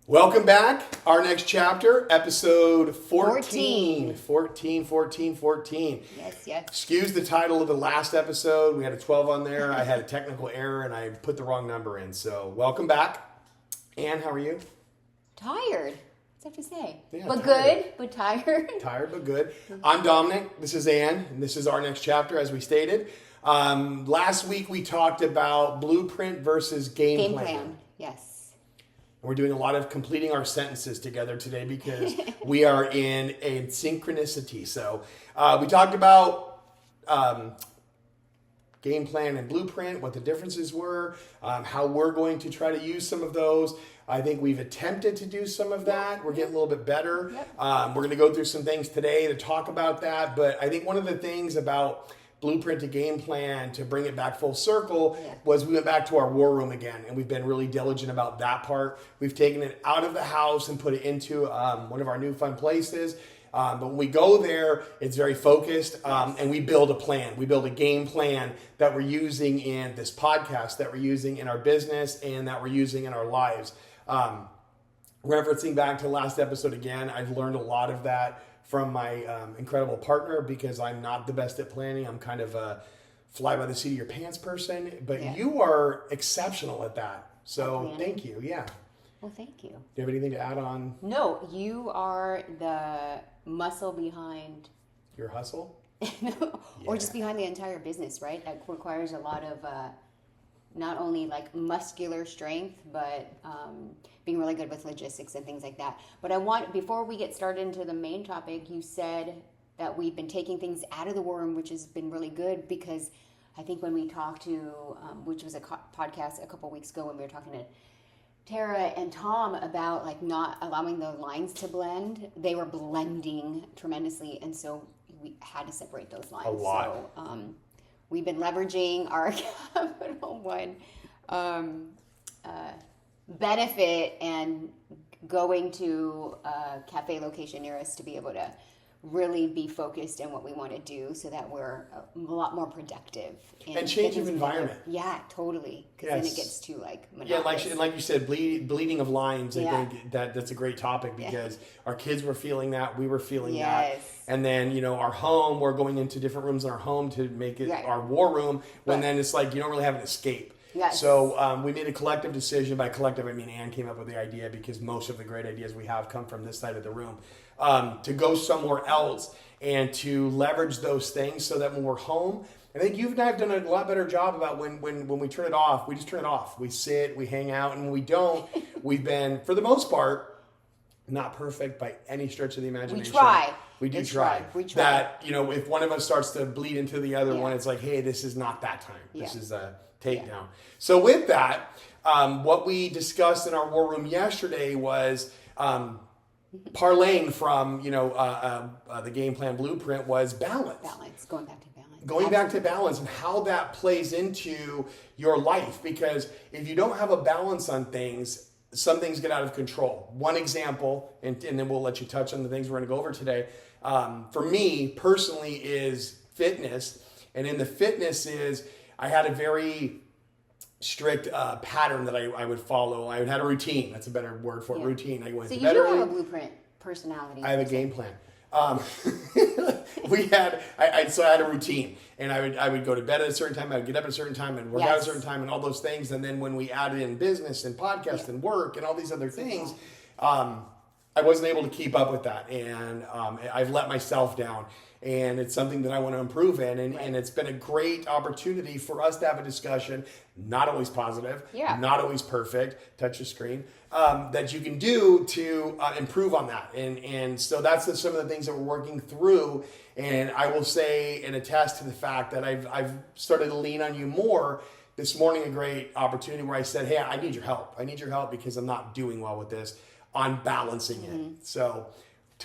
Welcome back. Our next chapter, episode 14. 14. Yes. Excuse the title of the last episode. We had a 12 on there. I had a technical error and I put the wrong number in. So welcome back. Ann, how are you? Tired. What's I have to say? Yeah, but tired. good, but tired. Tired, but good. I'm Dominic. This is Ann. And this is our next chapter, as we stated. Last week we talked about blueprint versus game plan. Yes. We're doing a lot of completing our sentences together today because we are in a synchronicity. So we talked about game plan and blueprint, what the differences were, how we're going to try to use some of those. I think we've attempted to do some of that. We're getting a little bit better. Yep. We're going to go through some things today to talk about that. But I think one of the things about blueprint to game plan, to bring it back full circle, was we went back to our war room again, and we've been really diligent about that part. We've taken it out of the house and put it into one of our new fun places. But when we go there, it's very focused, and we build a plan. We build a game plan that we're using in this podcast, that we're using in our business, and that we're using in our lives. Referencing back to the last episode again, I've learned a lot of that from my incredible partner, because I'm not the best at planning. I'm kind of a fly by the seat of your pants person, but you are exceptional at that. So thank you. Yeah. Well, thank you. Do you have anything to add on? No, you are the muscle behind Your hustle? or just behind the entire business, right? That requires a lot of not only like muscular strength, but being really good with logistics and things like that. But I want, before we get started into the main topic, you said that we've been taking things out of the war room, which has been really good, because I think when we talked to, which was a podcast a couple weeks ago when we were talking to Tara and Tom about like not allowing the lines to blend, they were blending tremendously, and so we had to separate those lines. A lot. So we've been leveraging our Capital One benefit and going to a cafe location near us to be able to really be focused in what we want to do, so that we're a lot more productive. And change of environment. Yeah, totally. Because then it gets too like Yeah, monotonous. like you said, bleeding of lines. I think that's a great topic, because our kids were feeling that, we were feeling that, and then our home, we're going into different rooms in our home to make it our war room. When then it's like you don't really have an escape. Yes. So we made a collective decision. By collective, I mean Ann came up with the idea, because most of the great ideas we have come from this side of the room. To go somewhere else and to leverage those things, so that when we're home, I think you and I have done a lot better job about when we turn it off, we just turn it off. We sit, we hang out, and when we don't, we've been, for the most part, not perfect by any stretch of the imagination. We try. We do try. We try. That, if one of us starts to bleed into the other one, it's like, hey, this is not that time. This is a takedown. So with that, what we discussed in our war room yesterday was parlaying from, the game plan blueprint was balance. Going back to balance. Going back to balance, and how that plays into your life. Because if you don't have a balance on things, some things get out of control. One example, and then we'll let you touch on the things we're going to go over today, for me personally, is fitness. And in the fitness is, I had a very strict pattern that I would follow. I had a routine. That's a better word for it. Routine. I went so to you bed do early. have a blueprint personality. I have a game plan. So I had a routine, and I would go to bed at a certain time. I would get up at a certain time and work out at a certain time, and all those things. And then when we added in business and podcast and work and all these other things, I wasn't able to keep up with that, and I've let myself down. And it's something that I want to improve in. And it's been a great opportunity for us to have a discussion, not always positive, not always perfect, touch the screen, that you can do to improve on that. And so that's some of the things that we're working through. And I will say and attest to the fact that I've started to lean on you more. This morning, a great opportunity where I said, hey, I need your help. I need your help because I'm not doing well with this on balancing it. So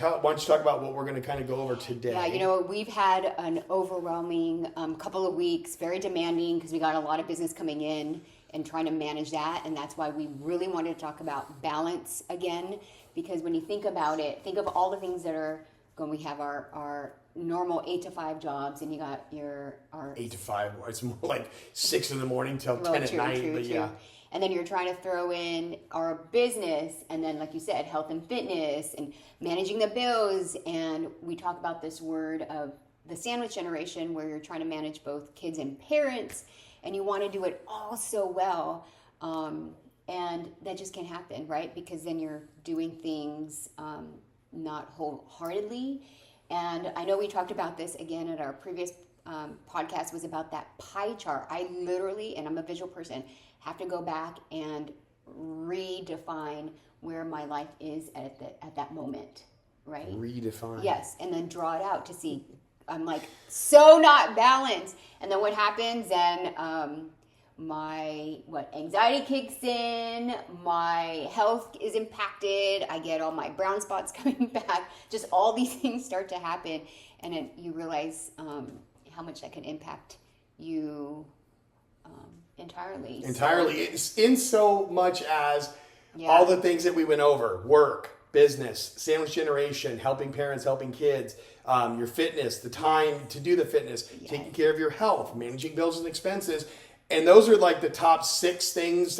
why don't you talk about what we're going to kind of go over today? Yeah, we've had an overwhelming couple of weeks, very demanding, because we got a lot of business coming in and trying to manage that. And that's why we really wanted to talk about balance again, because when you think about it, think of all the things that are going. We have our normal 8 to 5 jobs, and you got your 8 to 5. It's more like 6 in the morning till well, 10 at true, night. true, But true. yeah. And then you're trying to throw in our business, and then, like you said, health and fitness, and managing the bills. And we talk about this word of the sandwich generation, where you're trying to manage both kids and parents, and you want to do it all so well. And that just can't happen, right? Because then you're doing things not wholeheartedly. And I know we talked about this again at our previous podcast, was about that pie chart. I literally, and I'm a visual person, have to go back and redefine where my life is at that moment, right? Redefine. Yes, and then draw it out to see. I'm like so not balanced, and then what happens? And my anxiety kicks in. My health is impacted. I get all my brown spots coming back. Just all these things start to happen, and then you realize how much that can impact you entirely. It's in so much as all the things that we went over: work, business, sandwich generation, helping parents, helping kids, your fitness, the time to do the fitness, taking care of your health, managing bills and expenses. And those are like the top 7 things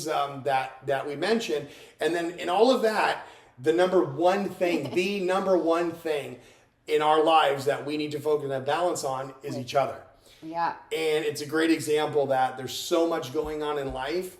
that we mentioned. And then in all of that, the number one thing in our lives that we need to focus and have balance on is each other. Yeah. And it's a great example that there's so much going on in life.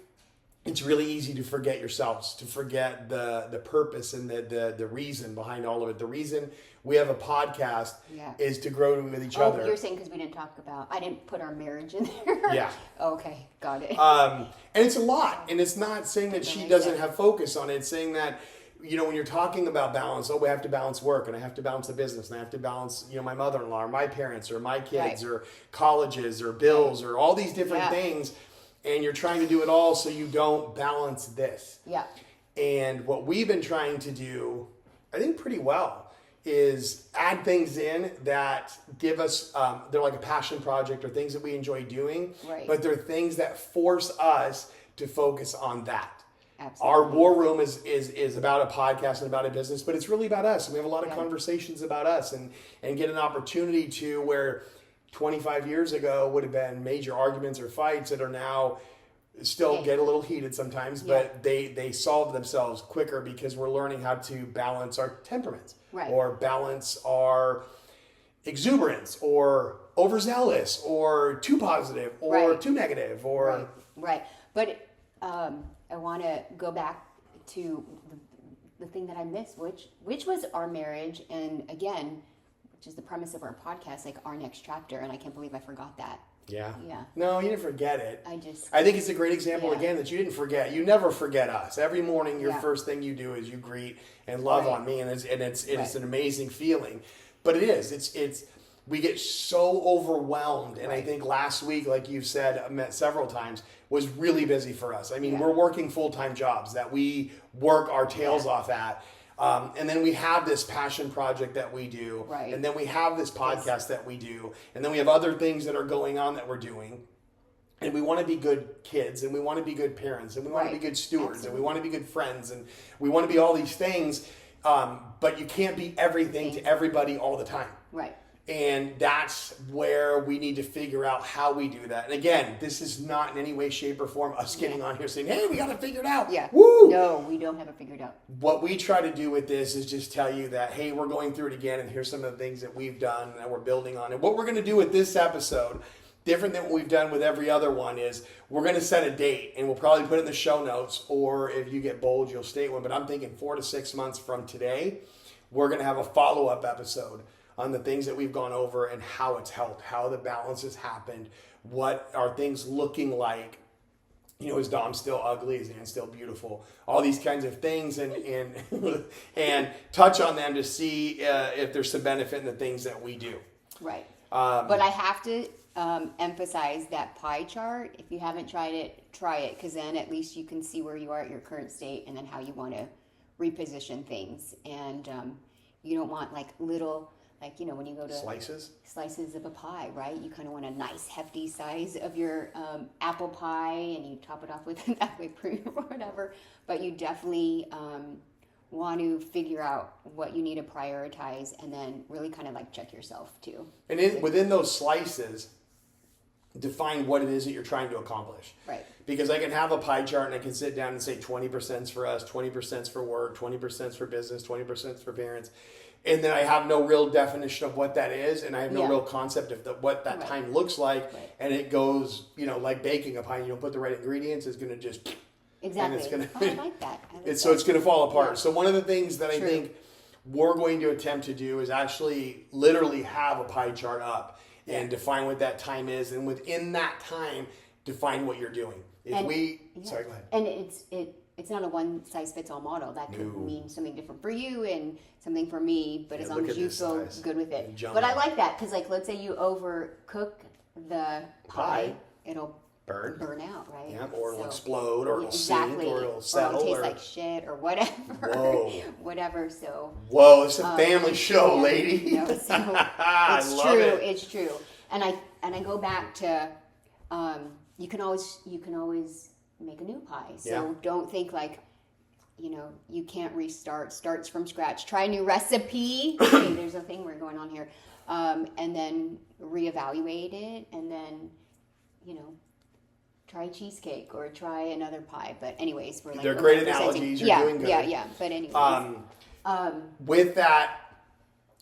It's really easy to forget yourselves, to forget the purpose and the reason behind all of it. The reason we have a podcast is to grow with each other. Oh, you're saying because we didn't talk about, I didn't put our marriage in there. Yeah. Okay, got it. And it's a lot. And it's not saying that she doesn't have focus on it. It's saying that, when you're talking about balance, we have to balance work, and I have to balance the business, and I have to balance, my mother-in-law or my parents or my kids or colleges or bills or all these different things. And you're trying to do it all so you don't balance this. Yeah. And what we've been trying to do, I think pretty well, is add things in that give us, they're like a passion project or things that we enjoy doing. Right. But they're things that force us to focus on that. Absolutely. Our war room is about a podcast and about a business, but it's really about us. We have a lot of conversations about us and get an opportunity to where 25 years ago would have been major arguments or fights that are now still get a little heated sometimes, but they solve themselves quicker because we're learning how to balance our temperaments or balance our exuberance or overzealous or too positive or too negative or right. But I want to go back to the thing that I missed, which was our marriage, and again, which is the premise of our podcast, like our next chapter, and I can't believe I forgot that. Yeah. Yeah. No, you didn't forget it. I think it's a great example again that you didn't forget. You never forget us. Every morning, your first thing you do is you greet and love on me, and it's an amazing feeling. But it is. It's we get so overwhelmed, and I think last week, like you've said, met several times, was really busy for us. I mean, we're working full-time jobs that we work our tails off at. And then we have this passion project that we do. Right. And then we have this podcast that we do. And then we have other things that are going on that we're doing. And we want to be good kids, and we want to be good parents, and we want to be good stewards, and we want to be good friends, and we want to be all these things. But you can't be everything to everybody all the time. Right. And that's where we need to figure out how we do that. And again, this is not in any way, shape, or form us getting on here saying, hey, we got to figure it out. Yeah. Woo! No, we don't have it figured out. What we try to do with this is just tell you that, hey, we're going through it again, and here's some of the things that we've done and we're building on. And what we're going to do with this episode, different than what we've done with every other one, is we're going to set a date, and we'll probably put it in the show notes, or if you get bold, you'll state one. But I'm thinking 4 to 6 months from today, we're going to have a follow-up episode on the things that we've gone over and how it's helped, how the balance has happened, what are things looking like. Is Dom still ugly? Is Ann still beautiful? All these kinds of things, and and touch on them to see if there's some benefit in the things that we do. Right. But I have to emphasize that pie chart. If you haven't tried it, try it, because then at least you can see where you are at your current state and then how you want to reposition things. And you don't want like little... when you go to slices of a pie, right? You kind of want a nice hefty size of your apple pie, and you top it off with an apple cream or whatever. But you definitely want to figure out what you need to prioritize, and then really kind of like check yourself too. And within those slices, define what it is that you're trying to accomplish. Right. Because I can have a pie chart and I can sit down and say 20% is for us, 20% is for work, 20% is for business, 20% is for parents. And then I have no real definition of what that is, and I have no real concept of what that time looks like. Right. And it goes, like baking a pie. You don't put the right ingredients, it's going to just... Exactly. It's gonna, I like that. So it's going to fall apart. Yeah. So one of the things that True. I think we're going to attempt to do is actually literally have a pie chart up and define what that time is, and within that time, define what you're doing. Sorry, go ahead. And it's not a one size fits all model. That could mean something different for you and something for me. But as long as you feel good with it. But I like that because, like, let's say you overcook the pie, it'll burn out, right? Yeah, or it'll explode, or it'll sink, or it'll settle, or it'll taste like shit, or whatever. Whoa. Whatever. So. Whoa, it's a family show, lady. So it's true. It's true. And I go back to, you can always make a new pie. So don't think like, you can't restart. Starts from scratch. Try a new recipe. Okay, there's a thing we're going on here, and then reevaluate it, and then, try cheesecake or try another pie. But anyways, we're like... They're great analogies. You're doing good. Yeah. But anyways. With that,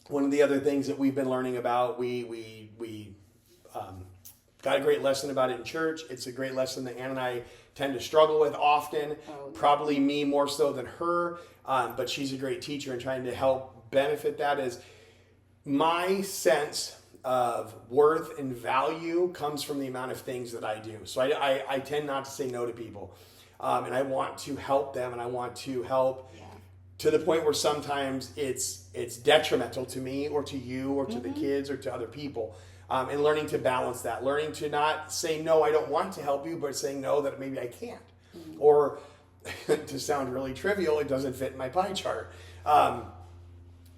one of the other things that we've been learning about, we got a great lesson about it in church. It's a great lesson that Ann and I tend to struggle with often. Probably me more so than her. But she's a great teacher, and trying to help benefit that is my sense of worth and value comes from the amount of things that I do. So I tend not to say no to people. And I want to help them, and I want to help to the point where sometimes it's detrimental to me or to you or to the kids or to other people. And learning to balance that. Learning to not say, no, I don't want to help you, but saying no, that maybe I can't. Or, to sound really trivial, it doesn't fit in my pie chart.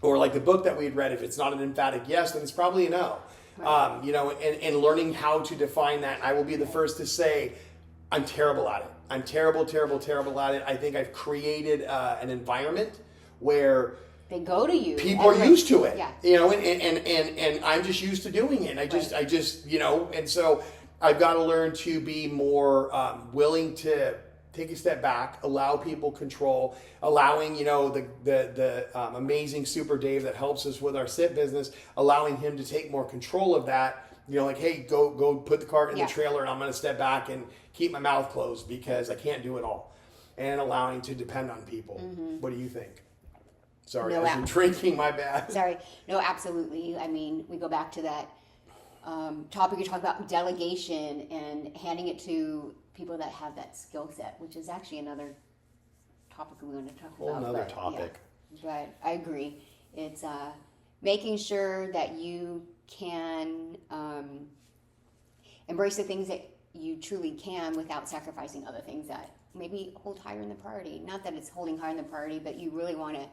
Or like the book that we had read, if it's not an emphatic yes, then it's probably a no. Right. And learning how to define that. I will be the first to say, I'm terrible at it. I'm terrible at it. I think I've created an environment where they go to you. People are used to it. Yeah. And I'm just used to doing it. I just, and so I've got to learn to be more willing to take a step back, allow people control, allowing, the amazing Super Dave that helps us with our SIP business, allowing him to take more control of that. Like, hey, go put the cart in the trailer, and I'm going to step back and keep my mouth closed because I can't do it all. And allowing to depend on people. What do you think? Sorry, I was drinking, my bad. Sorry. No, absolutely. I mean, we go back to that topic you talk about, delegation and handing it to people that have that skill set, which is actually another topic we want to talk about. Another topic. Yeah, but I agree. It's making sure that you can embrace the things that you truly can without sacrificing other things that maybe hold higher in the priority. Not that it's holding higher in the priority, but you really want to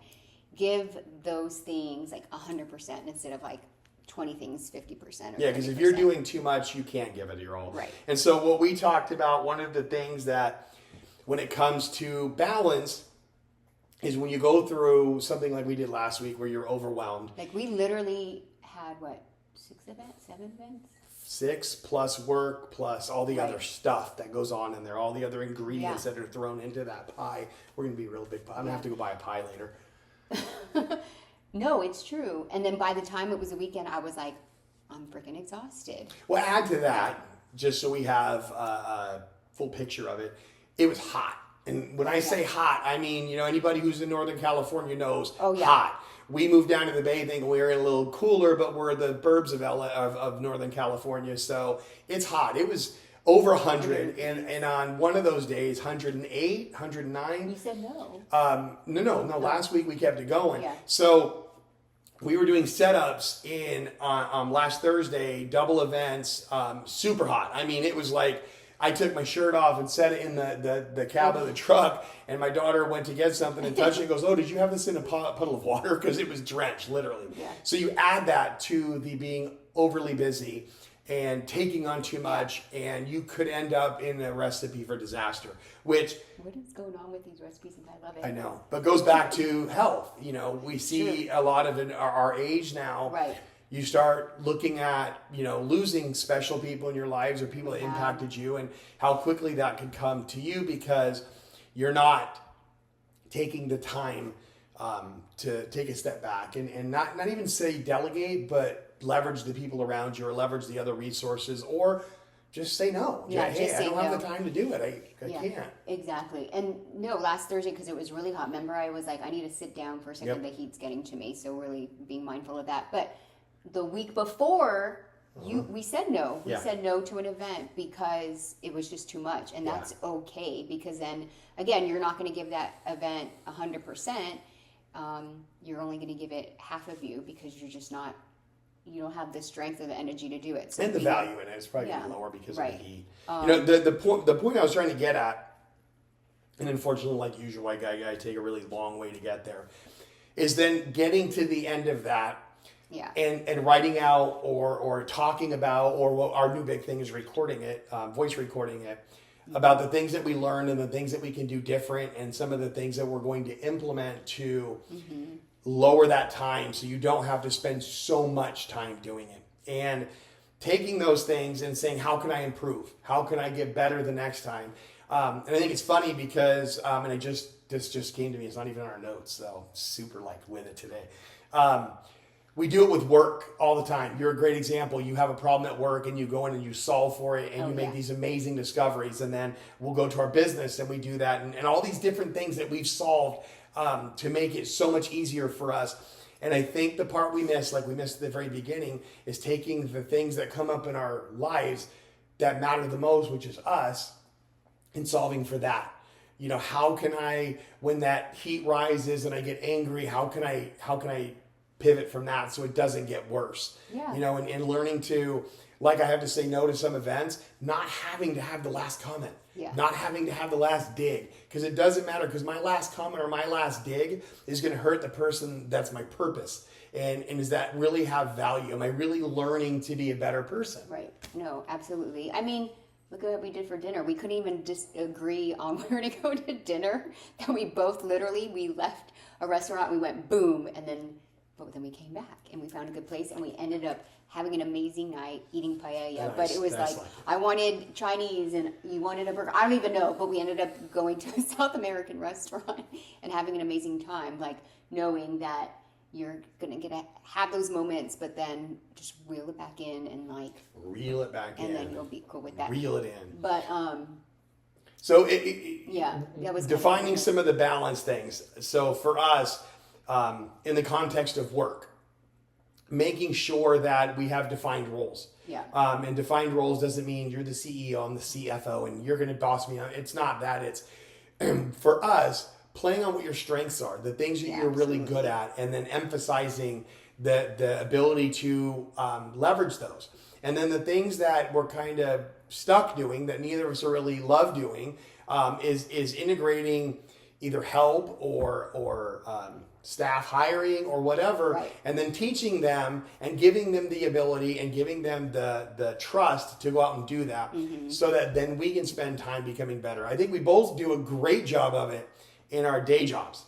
give those things like 100% instead of like 20 things 50%. Yeah, because if you're doing too much, you can't give it your all. Right. And so what we talked about, one of the things that when it comes to balance is when you go through something like we did last week where you're overwhelmed. Like we literally had 7 events? 6 plus work plus all the other stuff that goes on in there, all the other ingredients that are thrown into that pie. We're going to be a real big pie. I'm going to have to go buy a pie later. No, it's true. And then by the time it was a weekend, I was like, I'm freaking exhausted. Well, add to that, just so we have a full picture of it, it was hot. And when I say hot, I mean, anybody who's in Northern California knows hot. We moved down to the Bay thinking we were in a little cooler, but we're the burbs of of Northern California, so it's hot. It was over 100, and on one of those days, 108, 109. You said no. No. Last week we kept it going. Yeah. So we were doing setups in last Thursday, double events, super hot. I mean, it was like I took my shirt off and set it in the cab of the truck, and my daughter went to get something and touched it and goes, oh, did you have this in a puddle of water? Because it was drenched, literally. Yeah. So you add that to the being overly busy and taking on too much, and you could end up in a recipe for disaster, which what is going on with these recipes? And I love it. I know, but goes back to health. We see a lot of it our age now. Right. You start looking at, losing special people in your lives or people that impacted you, and how quickly that could come to you because you're not taking the time to take a step back and not even say delegate, but leverage the people around you or leverage the other resources, or just say no. Yeah, hey, just I say don't have no. the time to do it. I can't. Exactly. And no, last Thursday, because it was really hot, remember I was like, I need to sit down for a second. Yep. The heat's getting to me. So really being mindful of that. But the week before, we said no. We said no to an event because it was just too much. And that's okay, because then, again, you're not going to give that event 100%. You're only going to give it half of you because you're just not, you don't have the strength or the energy to do it. So and the value in it is probably going to be lower because of the heat. The point I was trying to get at, and unfortunately, like usual, I take a really long way to get there, is then getting to the end of that. Yeah. And writing out or talking about, or what our new big thing is recording it, voice recording it, about the things that we learned and the things that we can do different, and some of the things that we're going to implement to lower that time so you don't have to spend so much time doing it. And taking those things and saying, how can I improve? How can I get better the next time? And I think it's funny because, this just came to me, it's not even in our notes, so super with it today. We do it with work all the time. You're a great example. You have a problem at work and you go in and you solve for it and you make these amazing discoveries. And then we'll go to our business and we do that. And all these different things that we've solved to make it so much easier for us. And I think the part we missed at the very beginning, is taking the things that come up in our lives that matter the most, which is us, and solving for that. How can I, when that heat rises and I get angry, how can I pivot from that so it doesn't get worse? And learning to, I have to say no to some events, not having to have the last comment, not having to have the last dig, because it doesn't matter, because my last comment or my last dig is going to hurt the person that's my purpose. And does that really have value? Am I really learning to be a better person? Right. No, absolutely. I mean, look at what we did for dinner. We couldn't even disagree on where to go to dinner. And we both we left a restaurant, we went boom, but then we came back and we found a good place and we ended up having an amazing night eating paella. Nice. But it was I wanted Chinese and you wanted a burger. I don't even know, but we ended up going to a South American restaurant and having an amazing time, knowing that you're going to have those moments, but then just reel it back in and reel it back in. And then you'll be cool with that. Reel it in. But, so that was defining some of the balance things. So for us, in the context of work, making sure that we have defined roles. Yeah. And defined roles doesn't mean you're the CEO, I'm the CFO, and you're going to boss me out. It's not that. It's for us, playing on what your strengths are, the things that you're really good at, and then emphasizing the ability to leverage those. And then the things that we're kind of stuck doing that neither of us really love doing is integrating either help or staff hiring or whatever, and then teaching them and giving them the ability and giving them the trust to go out and do that, so that then we can spend time becoming better. I think we both do a great job of it in our day jobs,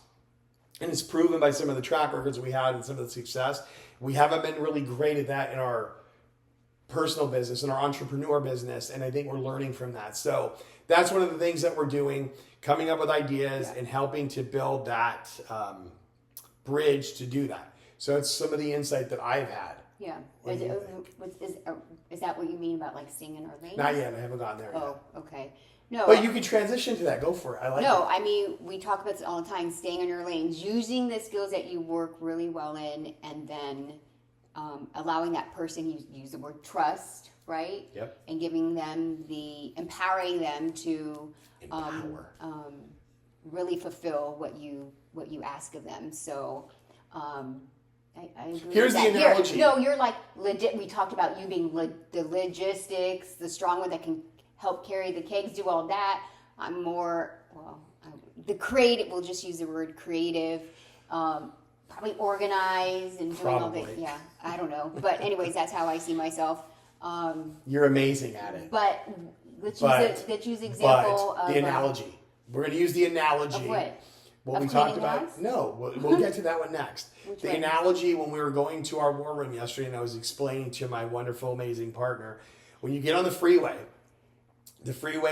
and it's proven by some of the track records we had and some of the success. We haven't been really great at that in our personal business and our entrepreneur business, and I think we're learning from that. So that's one of the things that we're doing, coming up with ideas and helping to build that bridge to do that. So it's some of the insight that I've had. Yeah. Is that what you mean about staying in our lane? Not yet. I haven't gotten there yet. Oh, okay. No. But you can transition to that. Go for it. I like it. No, I mean, we talk about this all the time, staying in your lanes, using the skills that you work really well in, and then allowing that person, you use the word trust, right? Yep. And giving them empowering them to really fulfill what you ask of them. So I agree. Here's with the that. analogy. You're legit. We talked about you being the logistics, the strong one that can help carry the kegs, do all that. I'm more, the creative, we'll just use the word creative, probably organized and doing all the, I don't know. But anyways, that's how I see myself. You're amazing at it. But let's use the example of the analogy. We're going to use the analogy. Of what? What Of we talked cleaning about? house? No, we'll get to that one next. The one? analogy when we were going to our war room yesterday, and I was explaining to my wonderful, amazing partner, when you get on the freeway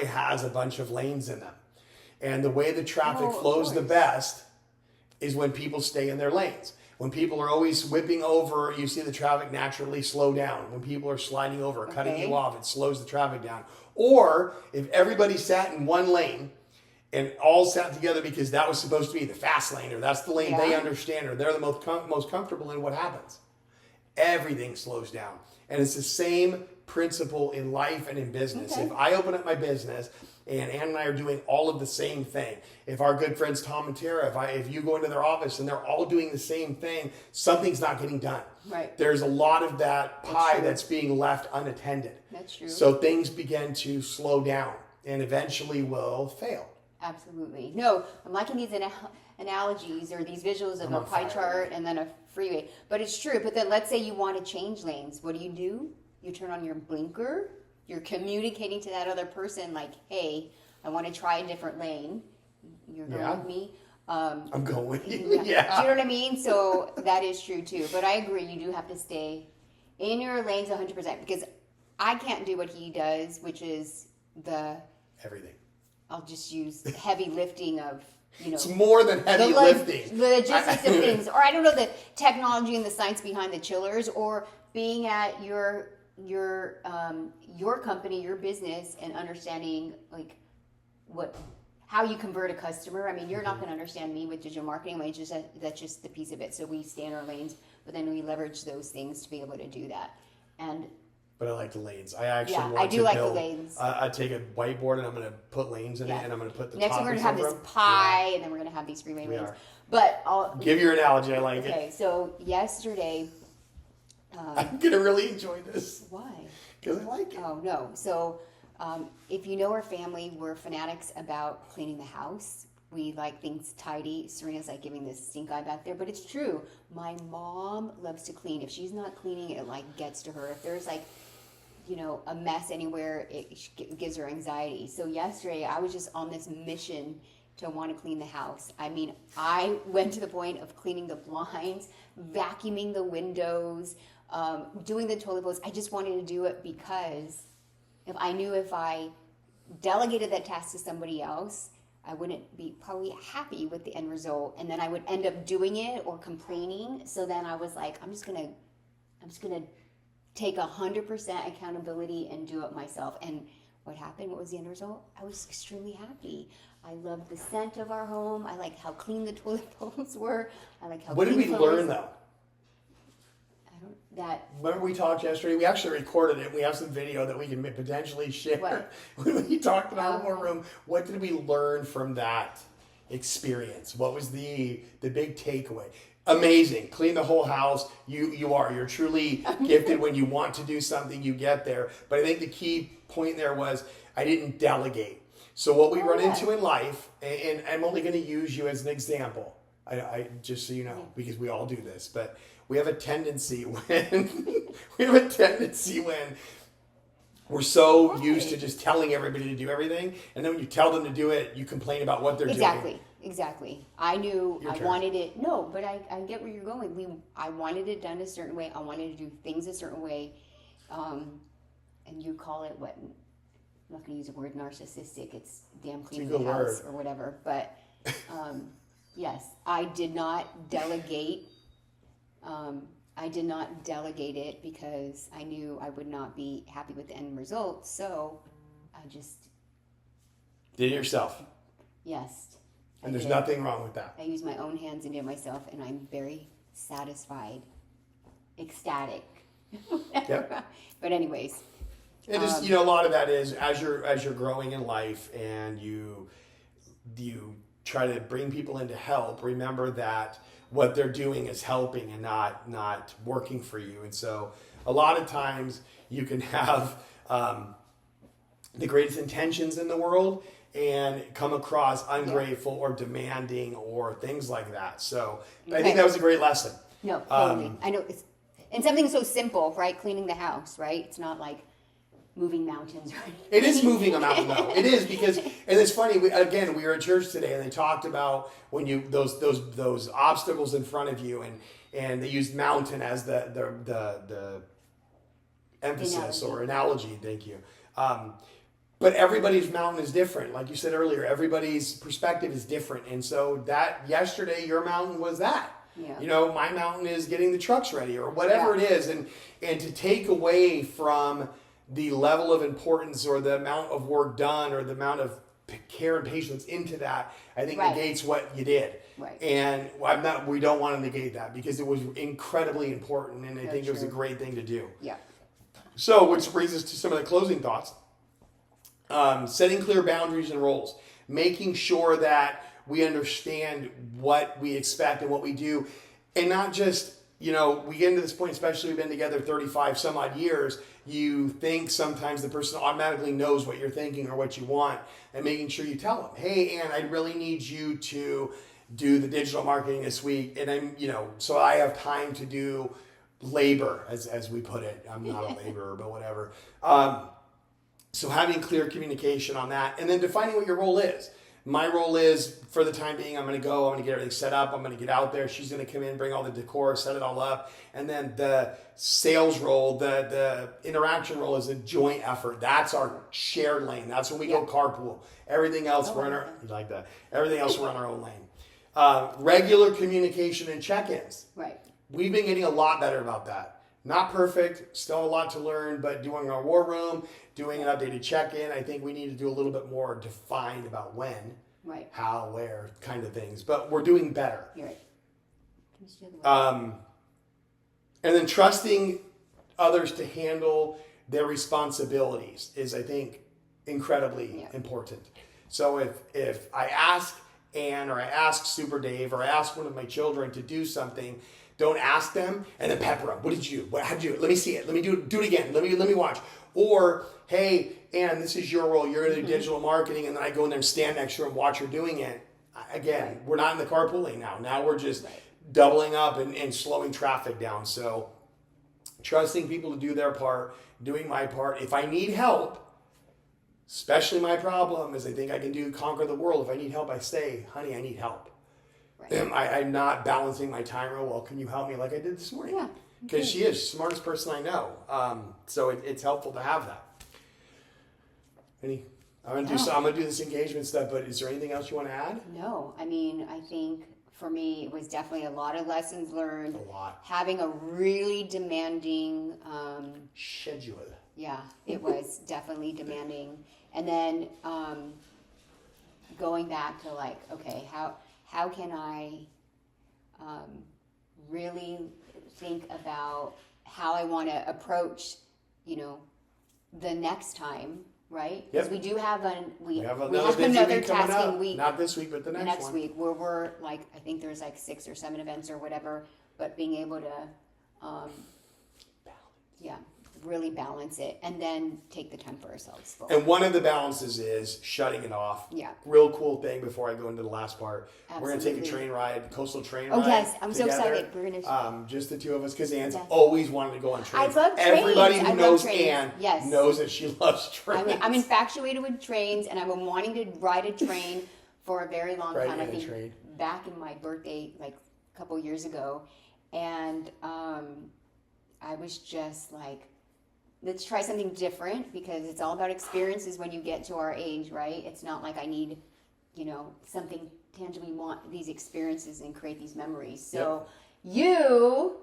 has a bunch of lanes in them. And the way the traffic flows the best is when people stay in their lanes. When people are always whipping over, you see the traffic naturally slow down. When people are sliding over, cutting you off, it slows the traffic down. Or if everybody sat in one lane and all sat together because that was supposed to be the fast lane, or that's the lane they understand, or they're the most comfortable in, what happens? Everything slows down. And it's the same principle in life and in business. If I open up my business and Ann and I are doing all of the same thing, if our good friends Tom and Tara, if you go into their office and they're all doing the same thing, something's not getting done. Right. There's a lot of that pie that's being left unattended. That's true. So things begin to slow down and eventually will fail. Absolutely. No, I'm liking these analogies or these visuals of a pie chart and then a freeway. But it's true. But then let's say you want to change lanes. What do? You turn on your blinker. You're communicating to that other person like, hey, I want to try a different lane. You're going with me. I'm going with you. Do you know what I mean? So that is true too. But I agree. You do have to stay in your lanes 100% because I can't do what he does, which is everything. I'll just use heavy lifting of, it's more than heavy lifting. The logistics of things, or I don't know, the technology and the science behind the chillers, or being at your company, your business, and understanding like how you convert a customer. I mean, you're not going to understand me with digital marketing. I mean, that's just the piece of it. So we stay in our lanes, but then we leverage those things to be able to do that. But I like the lanes. I actually want I to do like build, the lanes. I take a whiteboard and I'm going to put lanes in it, and I'm going to put the next we're going to have this pie, and then we're going to have these freeway lanes. But give your analogy. I like it. Okay, so yesterday. I'm going to really enjoy this. Why? Because I like it. Oh, no. So if you know our family, we're fanatics about cleaning the house. We like things tidy. Serena's like giving this stink eye back there, but it's true. My mom loves to clean. If she's not cleaning, it like gets to her. If there's like, a mess anywhere, it gives her anxiety. So yesterday I was just on this mission to want to clean the house. I mean, I went to the point of cleaning the blinds, vacuuming the windows, doing the toilet bowls. I just wanted to do it because if I delegated that task to somebody else, I wouldn't be probably happy with the end result, and then I would end up doing it or complaining. So then I was like, I'm just gonna take 100% accountability and do it myself. And what happened? What was the end result? I was extremely happy. I loved the scent of our home. I liked how clean the toilet bowls were. I liked how. What did we learn though? Remember we talked yesterday? We actually recorded it. We have some video that we can potentially share. What? When we talked in our war room, what did we learn from that experience? What was the big takeaway? Amazing. Clean the whole house. You're truly gifted. When you want to do something, you get there. But I think the key point there was I didn't delegate. So what we run into in life, and I'm only going to use you as an example. I just so you know, because we all do this, but we have a tendency when we're so used to just telling everybody to do everything, and then when you tell them to do it, you complain about what they're doing. Exactly. I knew I wanted it. No, but I get where you're going. I wanted it done a certain way. I wanted to do things a certain way, and you call it what? I'm not going to use the word narcissistic. It's damn cleaning the house or whatever. But yes, I did not delegate. I did not delegate it because I knew I would not be happy with the end result. So I just did it yourself. Yes. And there's nothing wrong with that. I used my own hands and did it myself, and I'm very satisfied, ecstatic. Yep. But anyways. And just a lot of that is as you're growing in life and you try to bring people in to help, remember that what they're doing is helping and not working for you. And so a lot of times you can have the greatest intentions in the world and come across ungrateful or demanding or things like that. So I think that was a great lesson. No, totally. I know And something so simple, right? Cleaning the house, right? It's not like moving mountains, right? It is moving a mountain, though. It is because, and it's funny. We were at church today, and they talked about when you those obstacles in front of you, and they used mountain as the emphasis or analogy. Thank you. But everybody's mountain is different. Like you said earlier, everybody's perspective is different, and so that yesterday your mountain was that. Yeah. You know, my mountain is getting the trucks ready or whatever it is, and to take away from the level of importance or the amount of work done or the amount of care and patience into that, I think negates what you did. Right. And we don't want to negate that because it was incredibly important, and I think it was a great thing to do. Yeah. So, which brings us to some of the closing thoughts. Setting clear boundaries and roles, making sure that we understand what we expect and what we do, and not just, you know, we get into this point, especially we've been together 35 some odd years, you think sometimes the person automatically knows what you're thinking or what you want, and making sure you tell them, hey, Ann, I really need you to do the digital marketing this week, and I'm, you know, so I have time to do labor, as we put it. I'm not a laborer, but whatever. So having clear communication on that, and then defining what your role is. My role is, for the time being, I'm going to go, I'm going to get everything set up, I'm going to get out there, she's going to come in, bring all the decor, set it all up, and then the sales role, the interaction role is a joint effort. That's our shared lane. That's when we go carpool. Everything else, we're in our, you like that? Everything else, we're on our own lane. Regular communication and check-ins. Right. We've been getting a lot better about that. Not perfect, still a lot to learn, but doing our war room, doing an updated check-in, I think we need to do a little bit more defined about when, how, where, kind of things. But we're doing better. You're right. And then trusting others to handle their responsibilities is, I think, incredibly important. So if I ask Ann or I ask Super Dave or I ask one of my children to do something, don't ask them and then pepper them. What did you do? How'd you do it? Let me see it. Let me do it again. Let me watch. Or, hey, Ann, this is your role. You're going to do digital marketing, and then I go in there and stand next to her and watch her doing it. Again, we're not in the carpooling now. Now we're just doubling up and slowing traffic down. So trusting people to do their part, doing my part. If I need help, especially my problem is I think I can conquer the world. If I need help, I say, honey, I need help. I'm not balancing my time real well. Can you help me like I did this morning? Yeah. Because she is the smartest person I know. So it's helpful to have that. I'm gonna do this engagement stuff, but is there anything else you want to add? No. I mean, I think for me it was definitely a lot of lessons learned. A lot. Having a really demanding schedule. Yeah, it was definitely demanding. And then going back to like, okay, how can I really think about how I want to approach, you know, the next time, right? Because we do have we have another tasking week. Not this week, but the next one. Week where we're like, I think there's like 6 or 7 events or whatever, but being able to, really balance it and then take the time for ourselves. And one of the balances is shutting it off. Yeah. Real cool thing before I go into the last part. Absolutely. We're going to take a train ride, coastal train ride. Oh, yes. I'm together. so excited. We're going to... just the two of us because Ann's always wanted to go on trains. I love trains. Everybody who knows Ann knows that she loves trains. I'm infatuated with trains, and I've been wanting to ride a train for a very long time. I think back in my birthday, like a couple years ago. And I was just like, let's try something different because it's all about experiences when you get to our age, right? It's not like I need, you know, something tangible. We want these experiences and create these memories. So you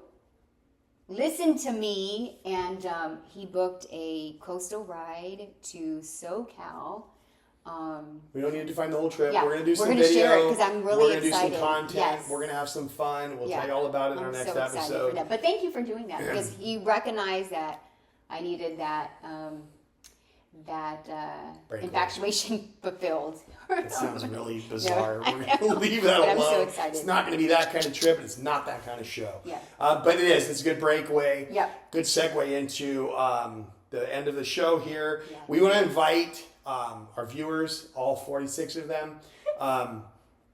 listened to me, and he booked a coastal ride to SoCal. We don't need to find the whole trip. Yeah, we're going to do some video. Share it because I'm really excited. We're going to do some content. Yes. We're going to have some fun. We'll tell you all about it in our next episode. For that. But thank you for doing that because you recognized that I needed that infatuation fulfilled. It sounds really bizarre. We're going to leave that alone. I'm so excited. It's not going to be that kind of trip. And it's not that kind of show. Yeah. But it is. It's a good breakaway. Yeah. Good segue into the end of the show here. Yeah. We want to invite our viewers, all 46 of them.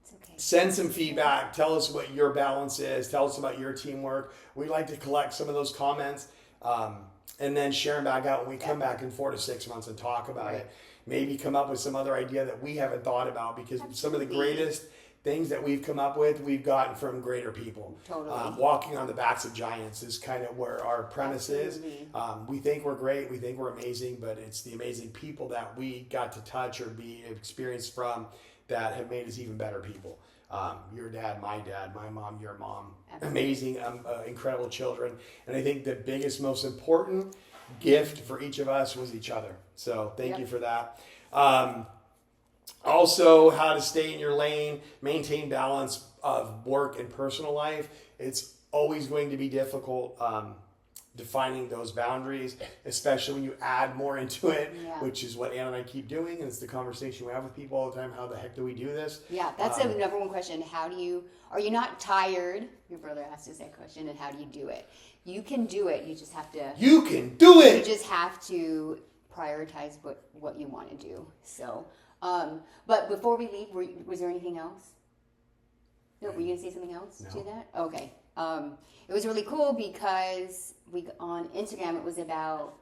It's okay. Send some feedback. Tell us what your balance is. Tell us about your teamwork. We like to collect some of those comments and then share them back out when we come back in 4 to 6 months and talk about it. Maybe come up with some other idea that we haven't thought about, because some of the greatest things that we've come up with, we've gotten from greater people. Totally. Walking on the backs of giants is kind of where our premise is. We think we're great. We think we're amazing, but it's the amazing people that we got to touch or be experienced from that have made us even better people. Your dad, my mom, your mom, amazing, incredible children. And I think the biggest, most important gift for each of us was each other. So thank you for that. Also, how to stay in your lane, maintain balance of work and personal life. It's always going to be difficult defining those boundaries, especially when you add more into it, which is what Ann and I keep doing. And it's the conversation we have with people all the time. How the heck do we do this? Yeah, that's the number one question. Are you not tired? Your brother asked us that question, and how do you do it? You can do it. You just have to. You can do it. You just have to prioritize what you want to do. So, but before we leave, was there anything else? No, were you gonna say something else to that? Okay. It was really cool because on Instagram it was about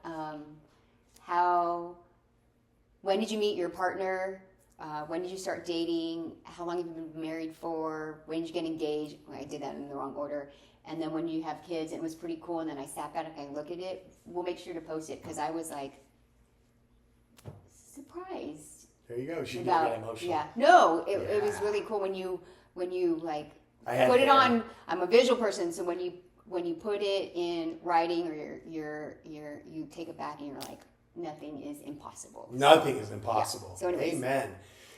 when did you meet your partner? When did you start dating? How long have you been married for? When did you get engaged? I did that in the wrong order. And then when you have kids, it was pretty cool. And then I sat back and I looked at it. We'll make sure to post it because I was like surprised. There you go. She did get emotional. Yeah. No, it was really cool when you like put it on. I'm a visual person, so when you put it in writing, or you take it back and you're like, nothing is impossible. Nothing is impossible. Yeah. So anyways, amen.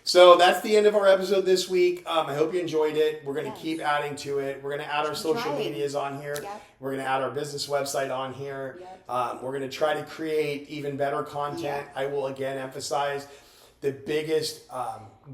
So that's the end of our episode this week. I hope you enjoyed it. We're going to keep adding to it. We're going to add our social medias on here. Yep. We're going to add our business website on here. Yep. We're going to try to create even better content. Yep. I will again emphasize the biggest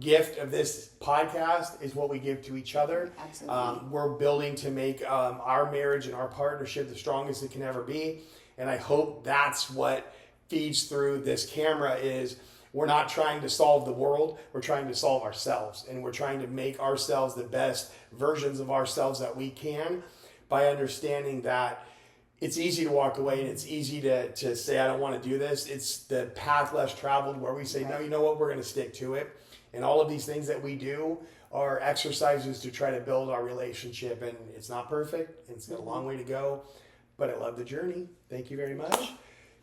gift of this podcast is what we give to each other. Absolutely. We're building to make our marriage and our partnership the strongest it can ever be. And I hope that's what feeds through this camera is we're not trying to solve the world. We're trying to solve ourselves. And we're trying to make ourselves the best versions of ourselves that we can by understanding that it's easy to walk away and it's easy to say, I don't want to do this. It's the path less traveled where we say, no, you know what? We're going to stick to it. And all of these things that we do are exercises to try to build our relationship. And it's not perfect. It's got a long way to go. But I love the journey. Thank you very much.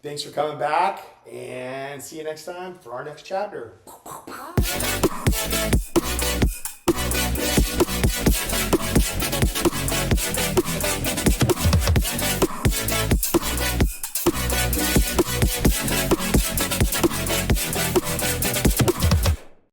Thanks for coming back, and see you next time for our next chapter. Bye.